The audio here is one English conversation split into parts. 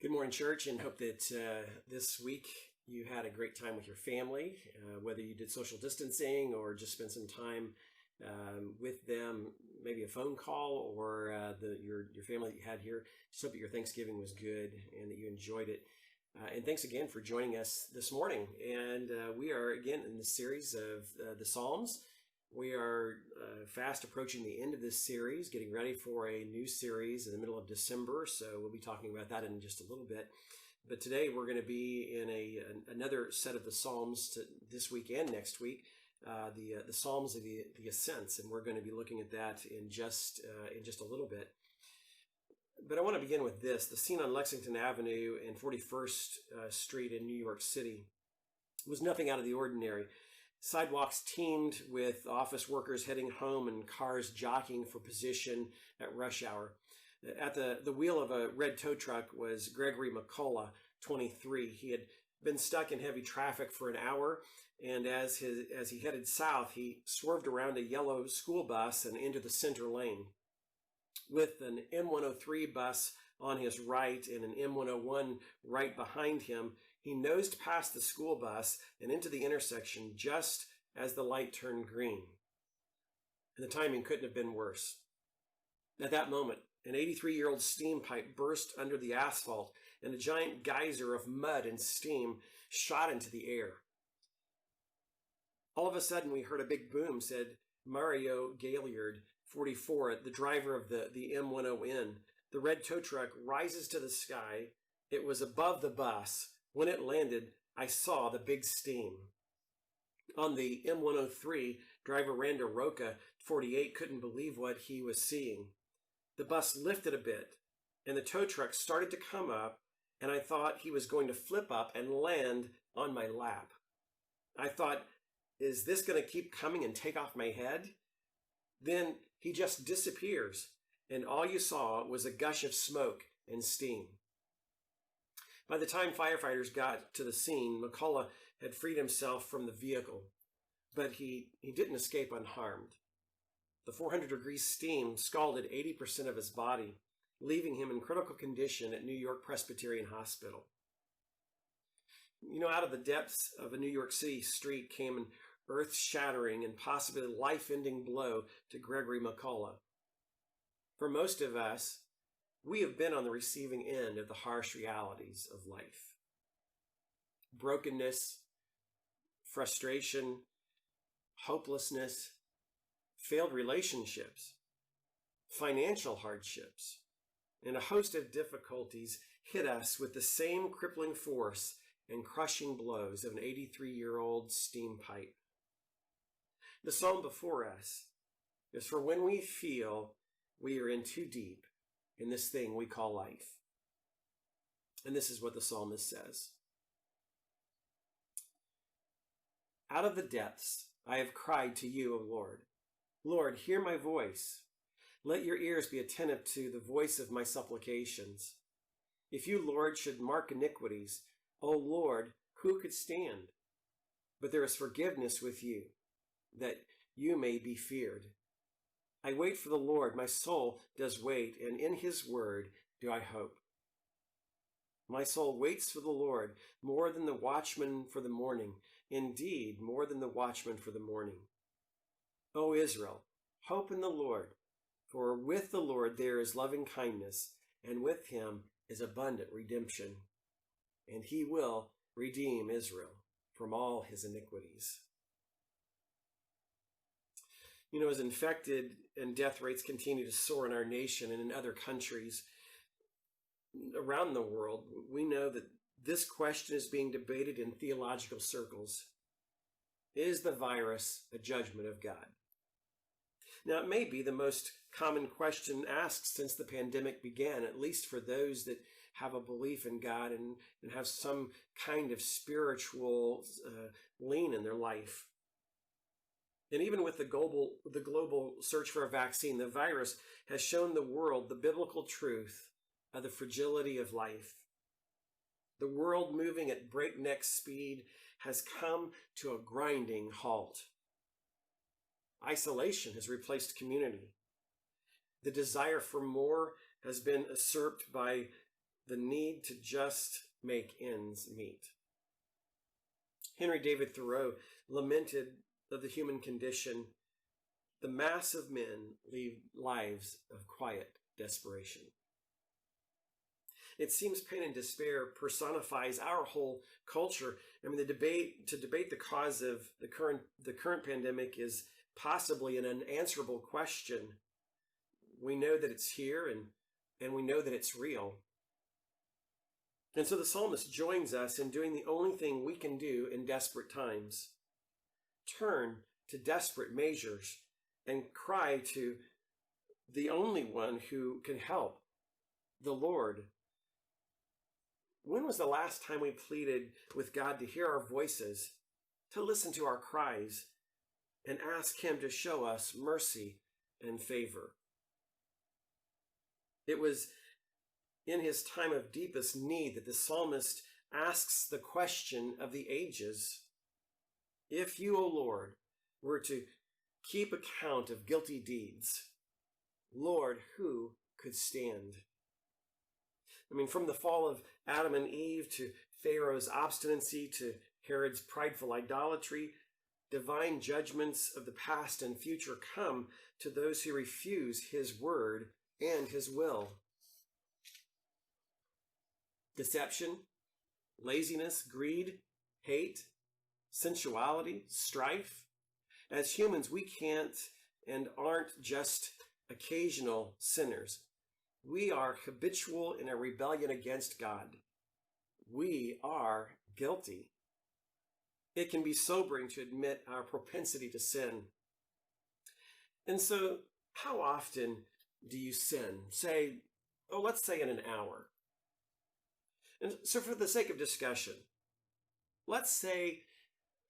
Good morning, church, and hope that this week you had a great time with your family, whether you did social distancing or just spent some time with them, maybe a phone call or your family that you had here. Just hope that your Thanksgiving was good and that you enjoyed it. And thanks again for joining us this morning. And we are again in the series of the Psalms. We are fast approaching the end of this series, getting ready for a new series in the middle of December. So we'll be talking about that in just a little bit. But today we're going to be in another set of the Psalms this week and next week, the Psalms of the Ascents, and we're going to be looking at that in just a little bit. But I want to begin with this: the scene on Lexington Avenue and 41st Street in New York City was nothing out of the ordinary. Sidewalks teemed with office workers heading home and cars jockeying for position at rush hour. At the wheel of a red tow truck was Gregory McCullough, 23. He had been stuck in heavy traffic for an hour, and as he headed south, he swerved around a yellow school bus and into the center lane. With an M103 bus on his right and an M101 right behind him, he nosed past the school bus and into the intersection just as the light turned green. And the timing couldn't have been worse. At that moment, an 83-year-old steam pipe burst under the asphalt, and a giant geyser of mud and steam shot into the air. All of a sudden, we heard a big boom, said Mario Gaillard, 44, the driver of the M101. The red tow truck rises to the sky. It was above the bus. When it landed, I saw the big steam. On the M103, driver Randa Roca, 48, couldn't believe what he was seeing. The bus lifted a bit, and the tow truck started to come up, and I thought he was going to flip up and land on my lap. I thought, is this going to keep coming and take off my head? Then he just disappears, and all you saw was a gush of smoke and steam. By the time firefighters got to the scene, McCullough had freed himself from the vehicle, but he didn't escape unharmed. The 400-degree steam scalded 80% of his body, leaving him in critical condition at New York Presbyterian Hospital. You know, out of the depths of a New York City street came an earth-shattering and possibly life-ending blow to Gregory McCullough. For most of us, we have been on the receiving end of the harsh realities of life. Brokenness, frustration, hopelessness, failed relationships, financial hardships, and a host of difficulties hit us with the same crippling force and crushing blows of an 83-year-old steam pipe. The psalm before us is for when we feel we are in too deep in this thing we call life. And this is what the psalmist says. Out of the depths I have cried to you, O Lord. Lord, hear my voice. Let your ears be attentive to the voice of my supplications. If you, Lord, should mark iniquities, O Lord, who could stand? But there is forgiveness with you, that you may be feared. I wait for the Lord, my soul does wait, and in his word do I hope. My soul waits for the Lord more than the watchman for the morning, indeed, more than the watchman for the morning. O Israel, hope in the Lord, for with the Lord there is loving kindness, and with him is abundant redemption, and he will redeem Israel from all his iniquities. You know, as infected and death rates continue to soar in our nation and in other countries around the world, we know that this question is being debated in theological circles. Is the virus a judgment of God? Now, it may be the most common question asked since the pandemic began, at least for those that have a belief in God and have some kind of spiritual lean in their life. And even with the global search for a vaccine, the virus has shown the world the biblical truth of the fragility of life. The world, moving at breakneck speed, has come to a grinding halt. Isolation has replaced community. The desire for more has been usurped by the need to just make ends meet. Henry David Thoreau lamented of the human condition, "The mass of men lead lives of quiet desperation." It seems pain and despair personifies our whole culture. I mean, to debate the cause of the current pandemic is possibly an unanswerable question. We know that it's here, and we know that it's real. And so the psalmist joins us in doing the only thing we can do in desperate times: turn to desperate measures and cry to the only one who can help, the Lord. When was the last time we pleaded with God to hear our voices, to listen to our cries, and ask Him to show us mercy and favor? It was in his time of deepest need that the psalmist asks the question of the ages: if you, O Lord, were to keep account of guilty deeds, Lord, who could stand? I mean, from the fall of Adam and Eve to Pharaoh's obstinacy to Herod's prideful idolatry, divine judgments of the past and future come to those who refuse His word and His will. Deception, laziness, greed, hate, sensuality, strife. As humans, we can't and aren't just occasional sinners. We are habitual in a rebellion against God. We are guilty. It can be sobering to admit our propensity to sin. And so, how often do you sin? Let's say in an hour. And so for the sake of discussion, let's say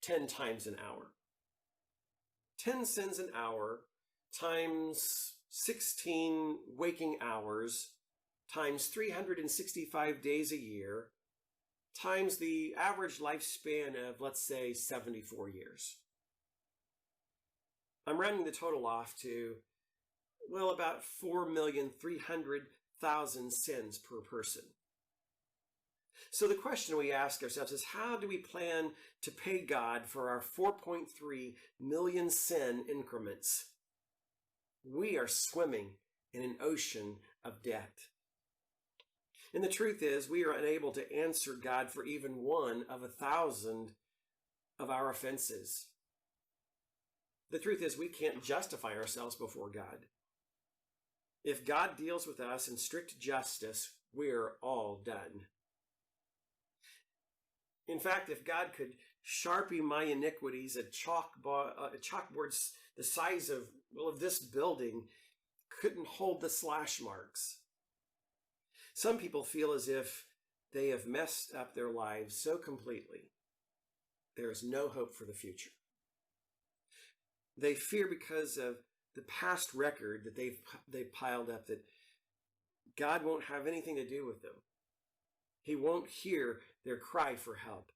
10 times an hour. 10 sins an hour times 16 waking hours times 365 days a year times the average lifespan of, let's say, 74 years. I'm rounding the total off to, about 4,300,000 sins per person. So the question we ask ourselves is, how do we plan to pay God for our 4.3 million sin increments? We are swimming in an ocean of debt. And the truth is, we are unable to answer God for even one of 1,000 of our offenses. The truth is, we can't justify ourselves before God. If God deals with us in strict justice, we're all done. In fact, if God could sharpie my iniquities at chalkboards the size of this building, couldn't hold the slash marks. Some people feel as if they have messed up their lives so completely, there is no hope for the future. They fear because of the past record that they've piled up, that God won't have anything to do with them. He won't hear their cry for help.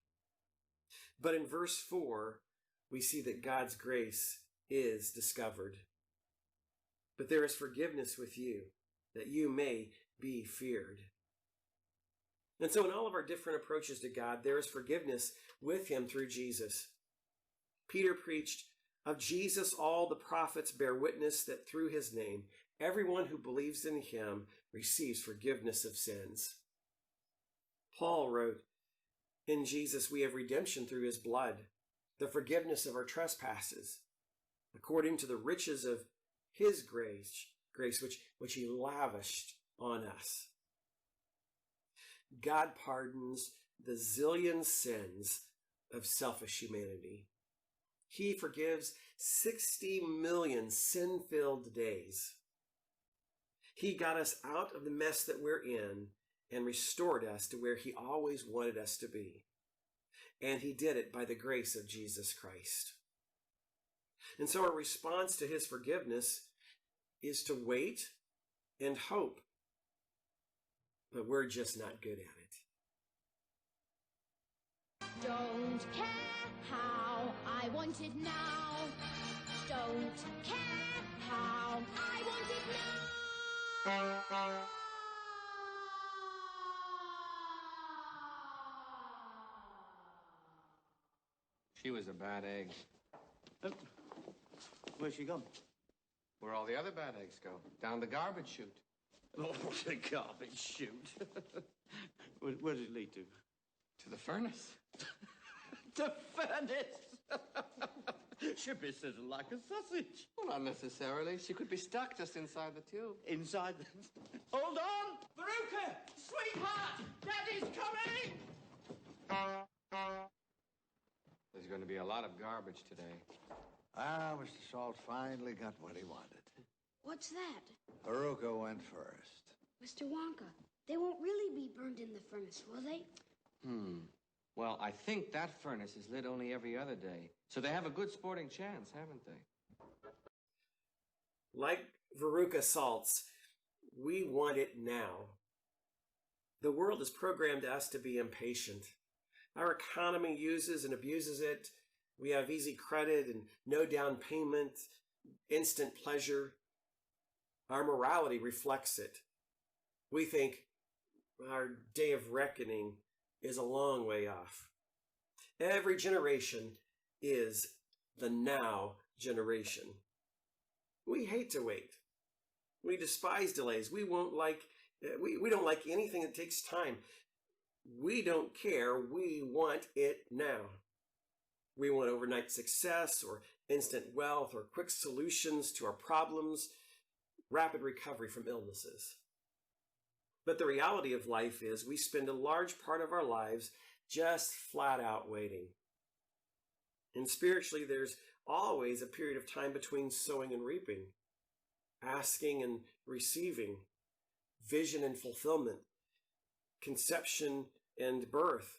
But in verse 4, we see that God's grace is discovered. But there is forgiveness with you, that you may be feared. And so in all of our different approaches to God, there is forgiveness with Him through Jesus. Peter preached, "Of Jesus all the prophets bear witness that through His name, everyone who believes in Him receives forgiveness of sins." Paul wrote, "In Jesus we have redemption through His blood, the forgiveness of our trespasses, according to the riches of His grace which He lavished on us." God pardons the zillion sins of selfish humanity. He forgives 60 million sin-filled days. He got us out of the mess that we're in and restored us to where He always wanted us to be. And He did it by the grace of Jesus Christ. And so our response to His forgiveness is to wait and hope. But we're just not good at it. Don't care how, I want it now. Don't care how, I want it now. She was a bad egg. Where's she gone? Where all the other bad eggs go. Down the garbage chute. Oh, the garbage chute. Where does it lead to? To the furnace. The furnace! Should be sizzled like a sausage. Well, not necessarily. She could be stuck just inside the tube. Inside the... Hold on! Veruca! Sweetheart! Daddy's coming! There's going to be a lot of garbage today. Ah, Mr. Salt finally got what he wanted. What's that? Veruca went first. Mr. Wonka, they won't really be burned in the furnace, will they? Well, I think that furnace is lit only every other day. So they have a good sporting chance, haven't they? Like Veruca Salt's, we want it now. The world has programmed us to be impatient. Our economy uses and abuses it. We have easy credit and no down payment, instant pleasure. Our morality reflects it. We think our day of reckoning is a long way off. Every generation is the now generation. We hate to wait. We despise delays. We don't like anything that takes time. We don't care. We want it now. We want overnight success or instant wealth or quick solutions to our problems, rapid recovery from illnesses. But the reality of life is we spend a large part of our lives just flat out waiting. And spiritually, there's always a period of time between sowing and reaping, asking and receiving, vision and fulfillment, conception and birth.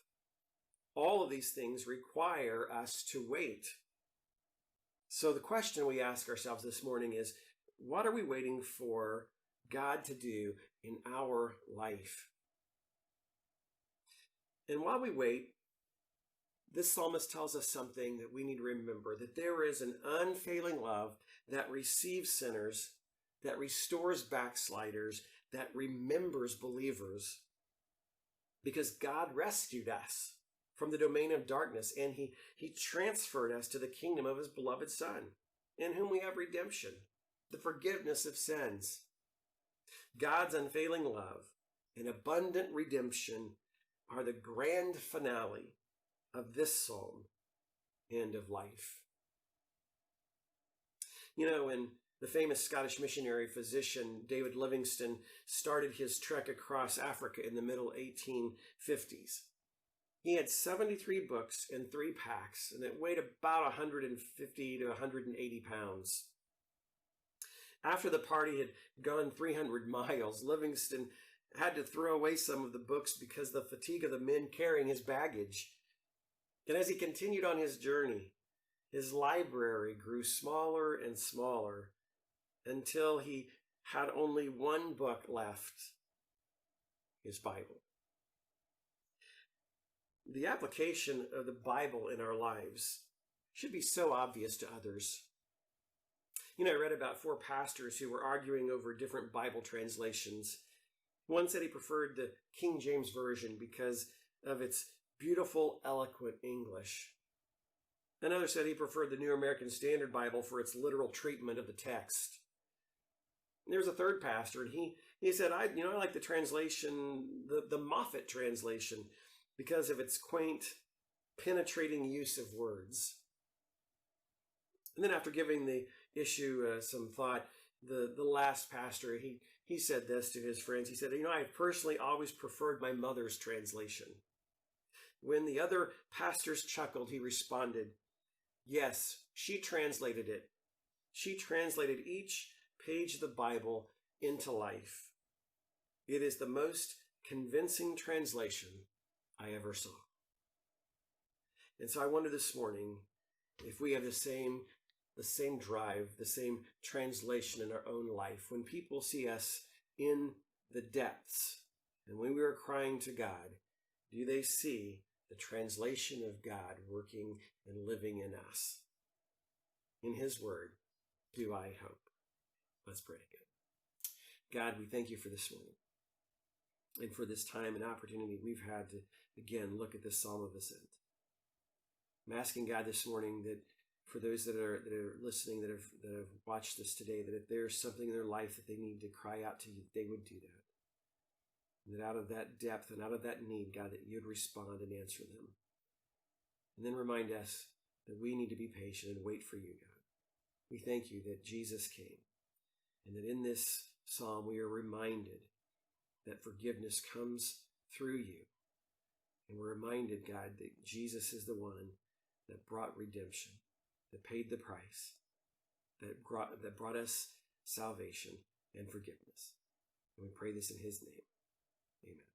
All of these things require us to wait. So the question we ask ourselves this morning is, what are we waiting for God to do in our life? And while we wait, this psalmist tells us something that we need to remember, that there is an unfailing love that receives sinners, that restores backsliders, that remembers believers, because God rescued us from the domain of darkness, and he transferred us to the kingdom of his beloved Son, in whom we have redemption, the forgiveness of sins. God's unfailing love and abundant redemption are the grand finale of this psalm and of life. You know, when the famous Scottish missionary physician David Livingstone started his trek across Africa in the middle 1850s, he had 73 books in 3 packs, and it weighed about 150 to 180 pounds. After the party had gone 300 miles, Livingstone had to throw away some of the books because of the fatigue of the men carrying his baggage. And as he continued on his journey, his library grew smaller and smaller until he had only one book left, his Bible. The application of the Bible in our lives should be so obvious to others. You know, I read about 4 pastors who were arguing over different Bible translations. One said he preferred the King James Version because of its beautiful, eloquent English. Another said he preferred the New American Standard Bible for its literal treatment of the text. And there was a third pastor, and he said, I like the translation, the Moffat translation, because of its quaint, penetrating use of words. And then after giving the issue some thought, the last pastor, he said this to his friends. He said, I personally always preferred my mother's translation. When the other pastors chuckled, he responded, yes, she translated it. She translated each page of the Bible into life. It is the most convincing translation I ever saw. And so I wonder this morning if we have the same drive, the same translation in our own life. When people see us in the depths and when we are crying to God, do they see the translation of God working and living in us? In his word, do I hope. Let's pray again. God, we thank you for this morning and for this time and opportunity we've had to, again, look at this Psalm of Ascent. I'm asking God this morning that for those that are listening, that have watched this today, that if there's something in their life that they need to cry out to you, they would do that. And that out of that depth and out of that need, God, that you'd respond and answer them. And then remind us that we need to be patient and wait for you, God. We thank you that Jesus came, and that in this psalm we are reminded that forgiveness comes through you. And we're reminded, God, that Jesus is the one that brought redemption, that paid the price, that brought us salvation and forgiveness. And we pray this in his name. Amen.